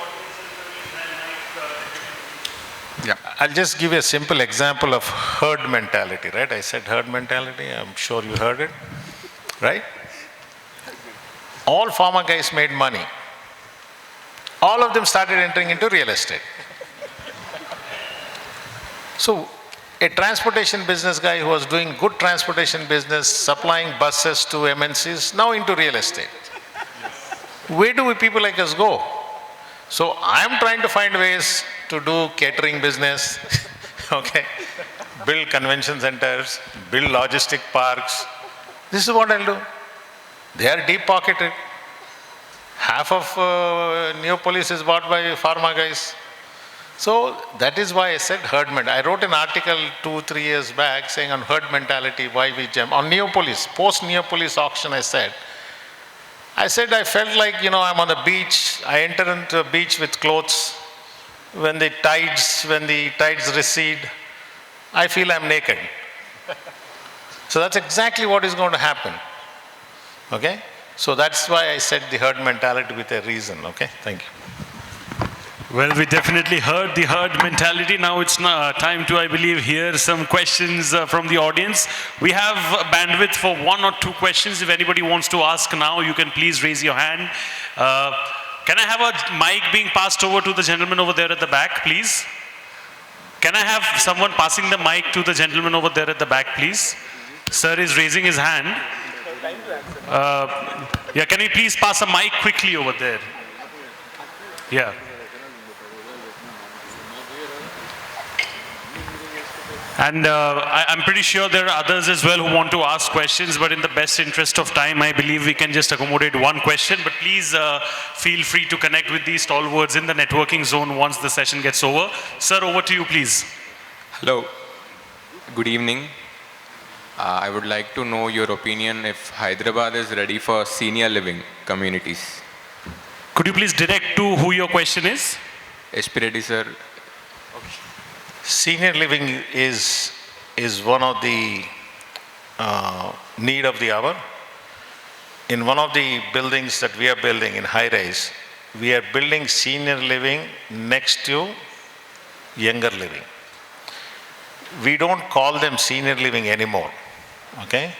audience. Yeah. I'll just give you a simple example of herd mentality, right? I said herd mentality, I'm sure you heard it, right? All pharma guys made money. All of them started entering into real estate. So a transportation business guy who was doing good transportation business, supplying buses to MNCs, now into real estate. Where do we people like us go? So I'm trying to find ways to do catering business, okay, build convention centers, build logistic parks. This is what I'll do. They are deep pocketed. Half of Neopolis is bought by pharma guys. So that is why I said herd mentality. I wrote an article 2-3 years back saying on herd mentality, why we jump. On Neopolis, post-Neopolis auction I said I felt like, I'm on the beach. I enter into a beach with clothes. When the tides recede, I feel I'm naked. So that's exactly what is going to happen. Okay? So that's why I said the herd mentality with a reason. Okay? Thank you. Well, we definitely heard the herd mentality. Now it's time to, I believe, hear some questions from the audience. We have bandwidth for 1 or 2 questions. If anybody wants to ask now, you can please raise your hand. Can I have a mic being passed over to the gentleman over there at the back, please? Can I have someone passing the mic to the gentleman over there at the back, please? Sir is raising his hand. Yeah, can you please pass a mic quickly over there? Yeah. And I'm pretty sure there are others as well who want to ask questions, but in the best interest of time, I believe we can just accommodate one question. But please feel free to connect with these stalwarts in the networking zone once the session gets over. Sir, over to you, please. Hello. Good evening. I would like to know your opinion if Hyderabad is ready for senior living communities. Could you please direct to who your question is? Reddy sir. Senior living is one of the need of the hour. In one of the buildings that we are building in high rise, we are building senior living next to younger living. We don't call them senior living anymore, okay?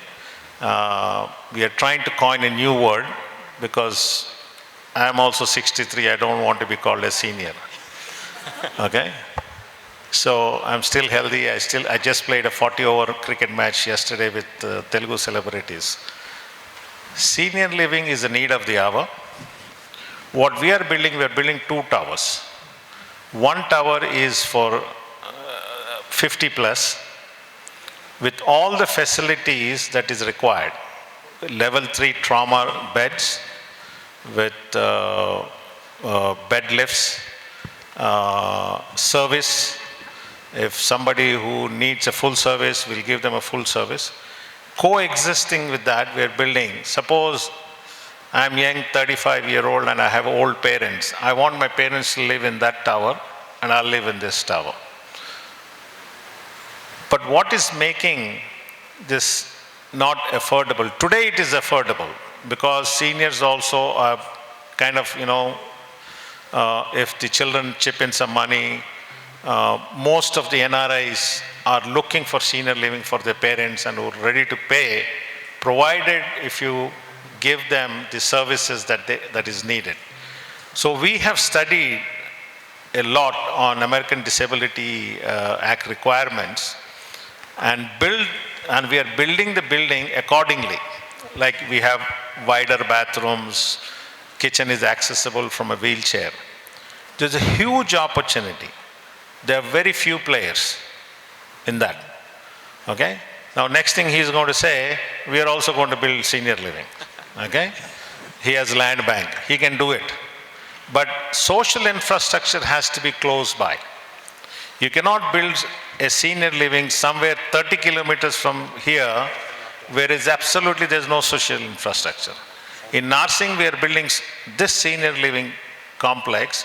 We are trying to coin a new word because I am also 63, I don't want to be called a senior, okay? So I'm still healthy, I just played a 40-over cricket match yesterday with Telugu celebrities. Senior living is a need of the hour. What we are building 2 towers. One tower is for 50 plus with all the facilities that is required. Level 3 trauma beds with bed lifts, service. If somebody who needs a full service, we'll give them a full service. Coexisting with that, we're building. Suppose I'm young, 35-year-old, and I have old parents. I want my parents to live in that tower, and I'll live in this tower. But what is making this not affordable? Today it is affordable because seniors also are kind of, if the children chip in some money, most of the NRIs are looking for senior living for their parents and are ready to pay, provided if you give them the services that is needed. So we have studied a lot on American Disability Act requirements and we are building the building accordingly. Like we have wider bathrooms, kitchen is accessible from a wheelchair. There's a huge opportunity. There are very few players in that, okay? Now next thing he's going to say, we are also going to build senior living, okay? He has land bank, he can do it. But social infrastructure has to be close by. You cannot build a senior living somewhere 30 kilometers from here where there's no social infrastructure. In Narsing, we are building this senior living complex.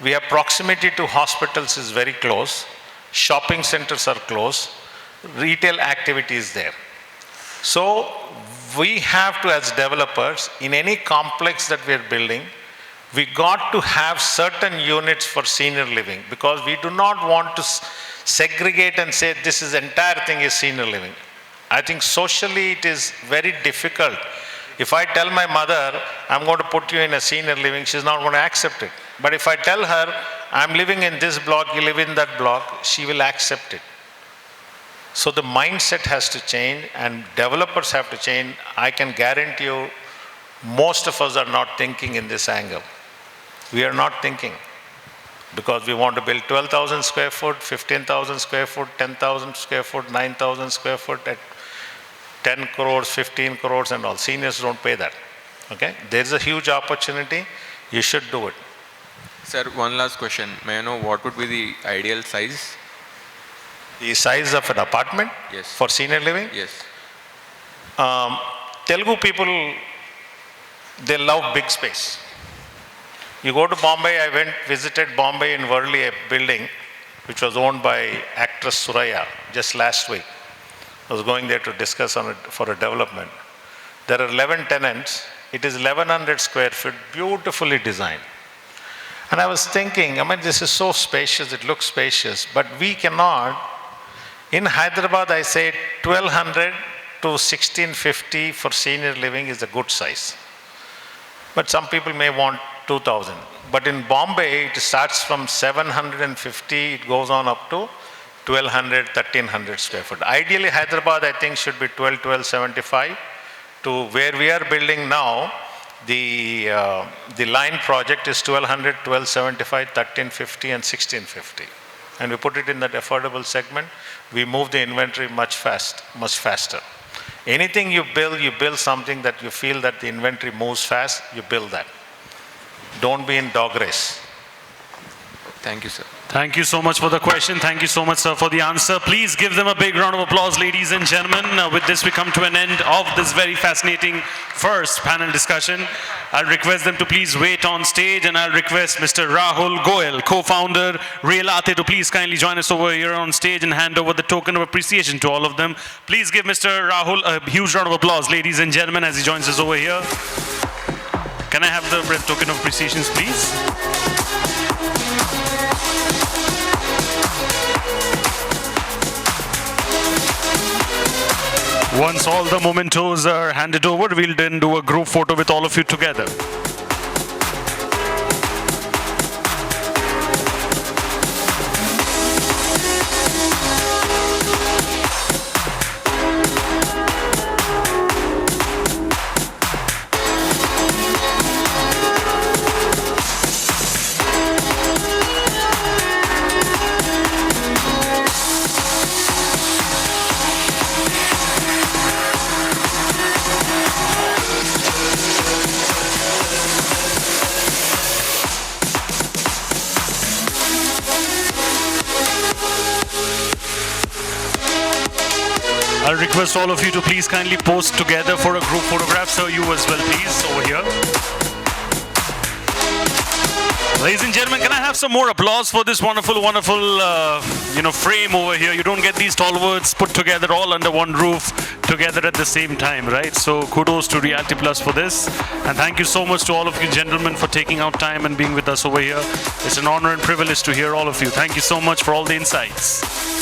We have proximity to hospitals is very close. Shopping centers are close. Retail activity is there. So we have to, as developers, in any complex that we are building, we got to have certain units for senior living because we do not want to segregate and say this is entire thing is senior living. I think socially it is very difficult. If I tell my mother, I'm going to put you in a senior living, she's not going to accept it. But if I tell her, I'm living in this block, you live in that block, she will accept it. So the mindset has to change and developers have to change. I can guarantee you, most of us are not thinking in this angle. We are not thinking because we want to build 12,000 square foot, 15,000 square foot, 10,000 square foot, 9,000 square foot at 10 crores, 15 crores and all. Seniors don't pay that, okay? There's a huge opportunity, you should do it. Sir, one last question. May I know what would be the ideal size? The size of an apartment? Yes. For senior living? Yes. Telugu people, they love big space. You go to Bombay, visited Bombay in Worli, a building which was owned by actress Suraya just last week. I was going there to discuss on it for a development. There are 11 tenants. It is 1,100 square feet, beautifully designed. And I was thinking, this is so spacious, it looks spacious, but we cannot. In Hyderabad, I say 1,200 to 1,650 for senior living is a good size. But some people may want 2,000. But in Bombay, it starts from 750, it goes on up to 1,200, 1,300 square foot. Ideally, Hyderabad, I think, should be 1,275 to where we are building now. The line project is 1,200, 1,275, 1,350 and 1,650. And we put it in that affordable segment. We move the inventory much faster. Anything you build something that you feel that the inventory moves fast, you build that. Don't be in dog race. Thank you, sir. Thank you so much for the question. Thank you so much, sir, for the answer. Please give them a big round of applause, ladies and gentlemen. With this, we come to an end of this very fascinating first panel discussion. I'll request them to please wait on stage, and I'll request Mr. Rahul Goel, co-founder, Realty, to please kindly join us over here on stage and hand over the token of appreciation to all of them. Please give Mr. Rahul a huge round of applause, ladies and gentlemen, as he joins us over here. Can I have the token of appreciation, please? Once all the mementos are handed over, we'll then do a group photo with all of you together. I'll request all of you to please kindly pose together for a group photograph. So you as well, please, over here. Ladies and gentlemen, can I have some more applause for this wonderful, frame over here? You don't get these tall words put together all under one roof together at the same time, right? So kudos to Realty Plus for this. And thank you so much to all of you gentlemen for taking out time and being with us over here. It's an honor and privilege to hear all of you. Thank you so much for all the insights.